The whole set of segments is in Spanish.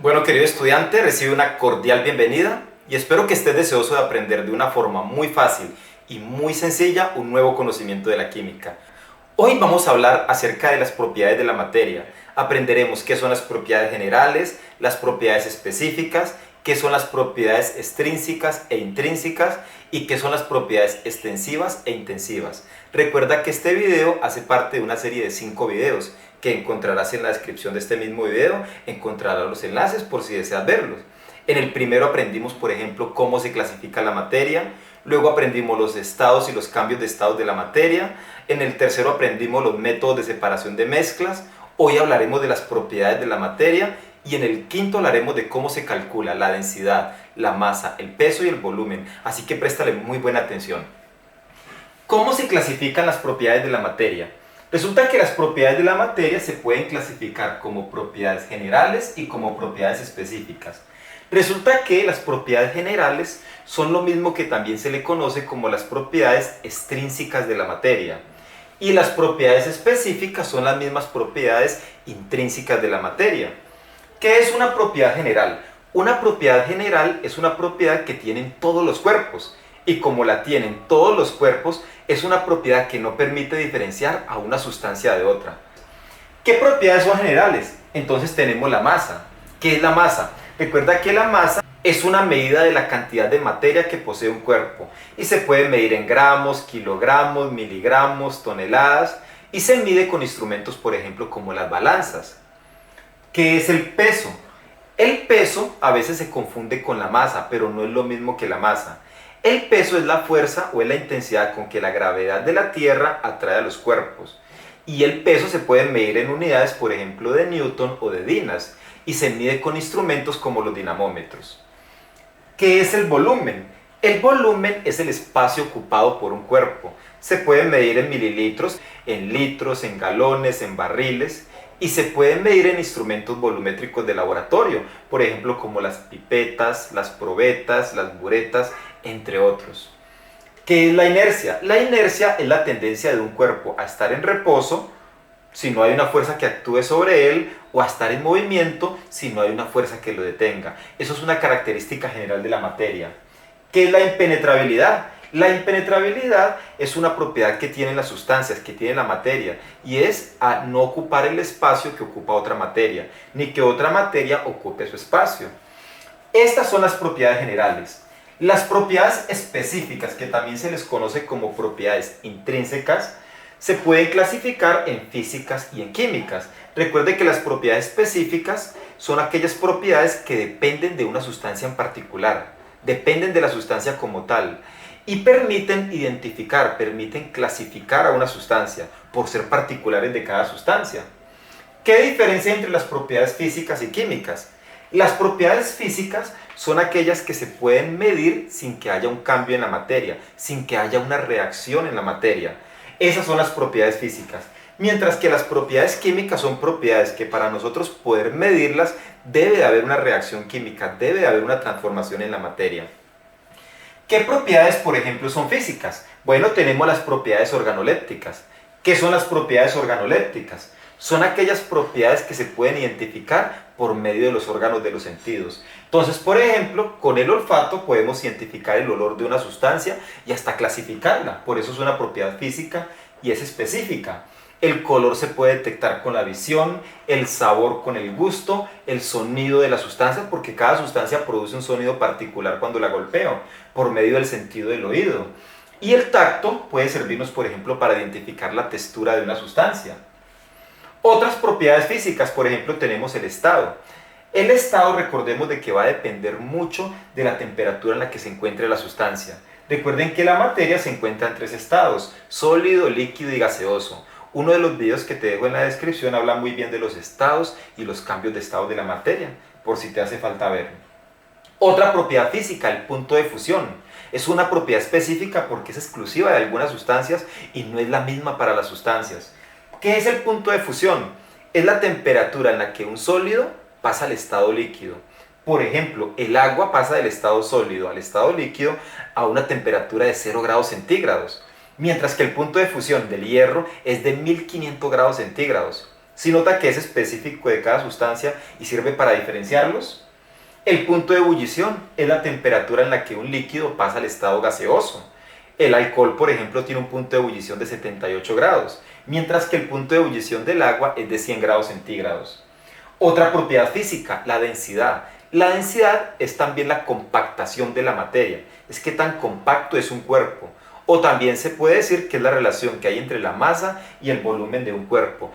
Bueno, querido estudiante, recibe una cordial bienvenida y espero que estés deseoso de aprender de una forma muy fácil y muy sencilla un nuevo conocimiento de la química. Hoy vamos a hablar acerca de las propiedades de la materia. Aprenderemos qué son las propiedades generales, las propiedades específicas, qué son las propiedades extrínsecas e intrínsecas y qué son las propiedades extensivas e intensivas. Recuerda que este video hace parte de una serie de 5 videos que encontrarás en la descripción de este mismo video, encontrarás los enlaces por si deseas verlos. En el primero aprendimos, por ejemplo, cómo se clasifica la materia, luego aprendimos los estados y los cambios de estados de la materia, en el tercero aprendimos los métodos de separación de mezclas, hoy hablaremos de las propiedades de la materia y en el quinto hablaremos de cómo se calcula la densidad, la masa, el peso y el volumen, así que préstale muy buena atención. ¿Cómo se clasifican las propiedades de la materia? Resulta que las propiedades de la materia se pueden clasificar como propiedades generales y como propiedades específicas. Resulta que las propiedades generales son lo mismo que también se le conoce como las propiedades extrínsecas de la materia. Y las propiedades específicas son las mismas propiedades intrínsecas de la materia. ¿Qué es una propiedad general? Una propiedad general es una propiedad que tienen todos los cuerpos. Y como la tienen todos los cuerpos, es una propiedad que no permite diferenciar a una sustancia de otra. ¿Qué propiedades son generales? Entonces tenemos la masa. ¿Qué es la masa? Recuerda que la masa es una medida de la cantidad de materia que posee un cuerpo y se puede medir en gramos, kilogramos, miligramos, toneladas y se mide con instrumentos, por ejemplo, como las balanzas. ¿Qué es el peso? El peso a veces se confunde con la masa, pero no es lo mismo que la masa. El peso es la fuerza o es la intensidad con que la gravedad de la Tierra atrae a los cuerpos. Y el peso se puede medir en unidades, por ejemplo, de Newton o de Dinas, y se mide con instrumentos como los dinamómetros. ¿Qué es el volumen? El volumen es el espacio ocupado por un cuerpo. Se puede medir en mililitros, en litros, en galones, en barriles, y se puede medir en instrumentos volumétricos de laboratorio, por ejemplo, como las pipetas, las probetas, las buretas, entre otros. ¿Qué es la inercia? La inercia es la tendencia de un cuerpo a estar en reposo si no hay una fuerza que actúe sobre él o a estar en movimiento si no hay una fuerza que lo detenga. Eso es una característica general de la materia. ¿Qué es la impenetrabilidad? La impenetrabilidad es una propiedad que tienen las sustancias, que tiene la materia, y es a no ocupar el espacio que ocupa otra materia, ni que otra materia ocupe su espacio. Estas son las propiedades generales. Las propiedades específicas, que también se les conoce como propiedades intrínsecas, se pueden clasificar en físicas y en químicas. Recuerde que las propiedades específicas son aquellas propiedades que dependen de una sustancia en particular, dependen de la sustancia como tal y permiten identificar, permiten clasificar a una sustancia por ser particulares de cada sustancia. ¿Qué diferencia entre las propiedades físicas y químicas? Las propiedades físicas son aquellas que se pueden medir sin que haya un cambio en la materia, sin que haya una reacción en la materia. Esas son las propiedades físicas. Mientras que las propiedades químicas son propiedades que para nosotros poder medirlas debe de haber una reacción química, debe de haber una transformación en la materia. ¿Qué propiedades, por ejemplo, son físicas? Bueno, tenemos las propiedades organolépticas. ¿Qué son las propiedades organolépticas? Son aquellas propiedades que se pueden identificar por medio de los órganos de los sentidos. Entonces, por ejemplo, con el olfato podemos identificar el olor de una sustancia y hasta clasificarla. Por eso es una propiedad física y es específica. El color se puede detectar con la visión, el sabor con el gusto, el sonido de la sustancia, porque cada sustancia produce un sonido particular cuando la golpeo, por medio del sentido del oído. Y el tacto puede servirnos, por ejemplo, para identificar la textura de una sustancia. Otras propiedades físicas, por ejemplo, tenemos el estado. El estado, recordemos de que va a depender mucho de la temperatura en la que se encuentre la sustancia. Recuerden que la materia se encuentra en 3 estados, sólido, líquido y gaseoso. Uno de los videos que te dejo en la descripción habla muy bien de los estados y los cambios de estado de la materia, por si te hace falta verlo. Otra propiedad física, el punto de fusión. Es una propiedad específica porque es exclusiva de algunas sustancias y no es la misma para las sustancias. ¿Qué es el punto de fusión? Es la temperatura en la que un sólido pasa al estado líquido. Por ejemplo, el agua pasa del estado sólido al estado líquido a una temperatura de 0 grados centígrados, mientras que el punto de fusión del hierro es de 1500 grados centígrados. ¿Sí nota que es específico de cada sustancia y sirve para diferenciarlos? El punto de ebullición es la temperatura en la que un líquido pasa al estado gaseoso. El alcohol, por ejemplo, tiene un punto de ebullición de 78 grados, mientras que el punto de ebullición del agua es de 100 grados centígrados. Otra propiedad física, la densidad. La densidad es también la compactación de la materia. Es que tan compacto es un cuerpo. O también se puede decir que es la relación que hay entre la masa y el volumen de un cuerpo.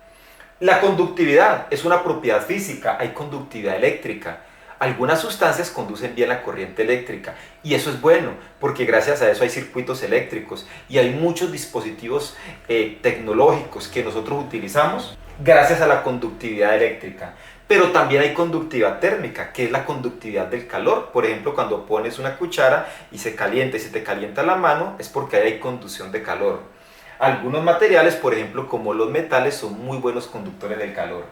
La conductividad es una propiedad física, hay conductividad eléctrica. Algunas sustancias conducen bien la corriente eléctrica y eso es bueno porque gracias a eso hay circuitos eléctricos y hay muchos dispositivos tecnológicos que nosotros utilizamos gracias a la conductividad eléctrica. Pero también hay conductividad térmica, que es la conductividad del calor. Por ejemplo, cuando pones una cuchara y se calienta y se te calienta la mano, es porque ahí hay conducción de calor. Algunos materiales, por ejemplo, como los metales, son muy buenos conductores del calor.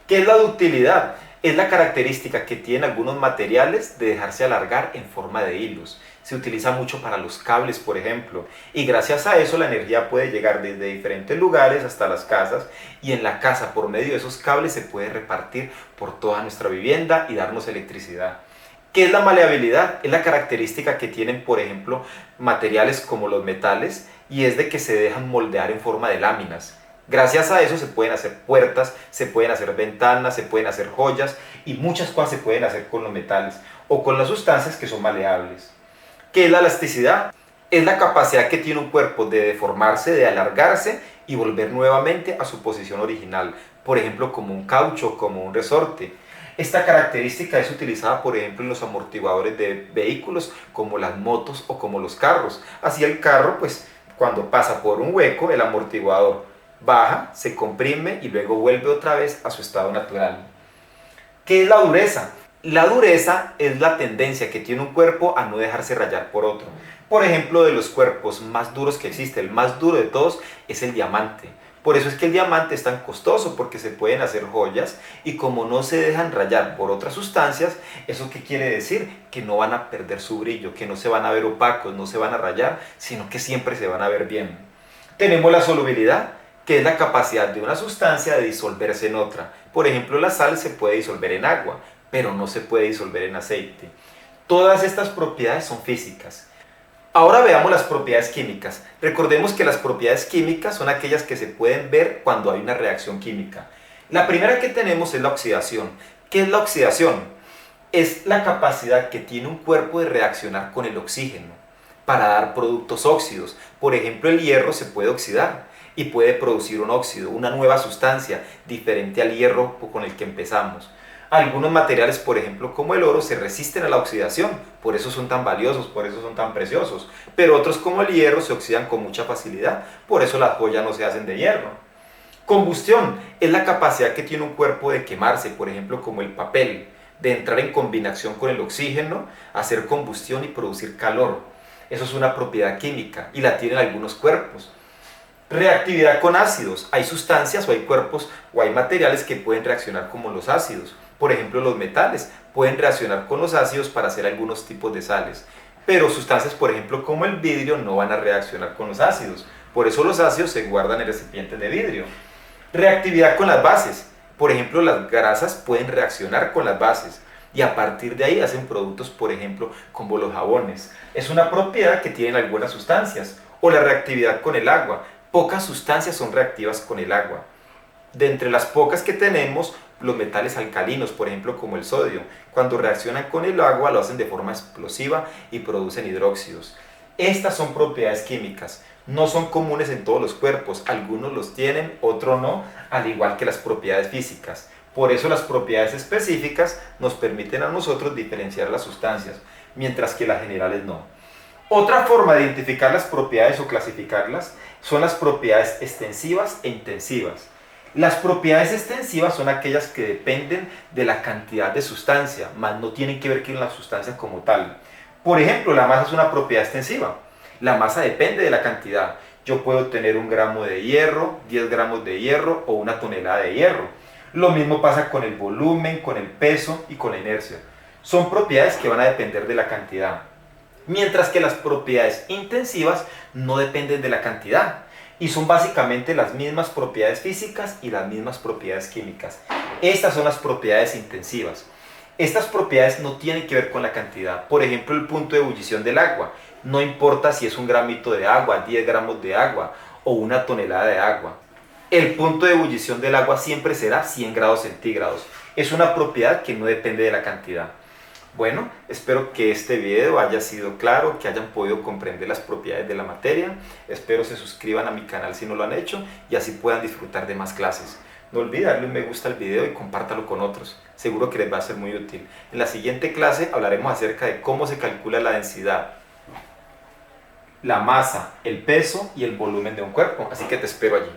¿Qué es la ductilidad? Es la característica que tienen algunos materiales de dejarse alargar en forma de hilos. Se utiliza mucho para los cables, por ejemplo, y gracias a eso la energía puede llegar desde diferentes lugares hasta las casas, y en la casa por medio de esos cables se puede repartir por toda nuestra vivienda y darnos electricidad. ¿Qué es la maleabilidad? Es la característica que tienen, por ejemplo, materiales como los metales, y es de que se dejan moldear en forma de láminas. Gracias a eso se pueden hacer puertas, se pueden hacer ventanas, se pueden hacer joyas y muchas cosas se pueden hacer con los metales o con las sustancias que son maleables. ¿Qué es la elasticidad? Es la capacidad que tiene un cuerpo de deformarse, de alargarse y volver nuevamente a su posición original, por ejemplo como un caucho, como un resorte. Esta característica es utilizada, por ejemplo, en los amortiguadores de vehículos como las motos o como los carros. Así el carro, pues cuando pasa por un hueco, el amortiguador baja, se comprime y luego vuelve otra vez a su estado natural. ¿Qué es la dureza? La dureza es la tendencia que tiene un cuerpo a no dejarse rayar por otro. Por ejemplo, de los cuerpos más duros que existe, el más duro de todos es el diamante. Por eso es que el diamante es tan costoso, porque se pueden hacer joyas y como no se dejan rayar por otras sustancias, ¿eso qué quiere decir? Que no van a perder su brillo, que no se van a ver opacos, no se van a rayar, sino que siempre se van a ver bien. Tenemos la solubilidad, que es la capacidad de una sustancia de disolverse en otra. Por ejemplo, la sal se puede disolver en agua, pero no se puede disolver en aceite. Todas estas propiedades son físicas. Ahora veamos las propiedades químicas. Recordemos que las propiedades químicas son aquellas que se pueden ver cuando hay una reacción química. La primera que tenemos es la oxidación. ¿Qué es la oxidación? Es la capacidad que tiene un cuerpo de reaccionar con el oxígeno para dar productos óxidos. Por ejemplo, el hierro se puede oxidar y puede producir un óxido, una nueva sustancia diferente al hierro con el que empezamos. Algunos materiales, por ejemplo, como el oro, se resisten a la oxidación, por eso son tan valiosos, por eso son tan preciosos. Pero otros, como el hierro, se oxidan con mucha facilidad, por eso las joyas no se hacen de hierro. Combustión es la capacidad que tiene un cuerpo de quemarse, por ejemplo, como el papel, de entrar en combinación con el oxígeno, hacer combustión y producir calor. Eso es una propiedad química y la tienen algunos cuerpos. Reactividad con ácidos. Hay sustancias o hay cuerpos o hay materiales que pueden reaccionar como los ácidos. Por ejemplo, los metales pueden reaccionar con los ácidos para hacer algunos tipos de sales. Pero sustancias, por ejemplo, como el vidrio, no van a reaccionar con los ácidos. Por eso los ácidos se guardan en recipientes de vidrio. Reactividad con las bases. Por ejemplo, las grasas pueden reaccionar con las bases y a partir de ahí hacen productos, por ejemplo, como los jabones. Es una propiedad que tienen algunas sustancias. O la reactividad con el agua. Pocas sustancias son reactivas con el agua. De entre las pocas que tenemos, los metales alcalinos, por ejemplo, como el sodio, cuando reaccionan con el agua lo hacen de forma explosiva y producen hidróxidos. Estas son propiedades químicas. No son comunes en todos los cuerpos. Algunos los tienen, otros no, al igual que las propiedades físicas. Por eso las propiedades específicas nos permiten a nosotros diferenciar las sustancias, mientras que las generales no. Otra forma de identificar las propiedades o clasificarlas son las propiedades extensivas e intensivas. Las propiedades extensivas son aquellas que dependen de la cantidad de sustancia, más no tienen que ver con la sustancia como tal. Por ejemplo, la masa es una propiedad extensiva. La masa depende de la cantidad. Yo puedo tener 1 gramo de hierro, 10 gramos de hierro o 1 tonelada de hierro. Lo mismo pasa con el volumen, con el peso y con la inercia. Son propiedades que van a depender de la cantidad. Mientras que las propiedades intensivas no dependen de la cantidad. y son básicamente las mismas propiedades físicas y las mismas propiedades químicas. Estas son las propiedades intensivas. Estas propiedades no tienen que ver con la cantidad. Por ejemplo, el punto de ebullición del agua. No importa si es un gramito de agua, 10 gramos de agua o una tonelada de agua. El punto de ebullición del agua siempre será 100 grados centígrados. Es una propiedad que no depende de la cantidad. Bueno, espero que este video haya sido claro, que hayan podido comprender las propiedades de la materia. Espero se suscriban a mi canal si no lo han hecho y así puedan disfrutar de más clases. No olviden darle un me gusta al video y compártalo con otros. Seguro que les va a ser muy útil. En la siguiente clase hablaremos acerca de cómo se calcula la densidad, la masa, el peso y el volumen de un cuerpo. Así que te espero allí.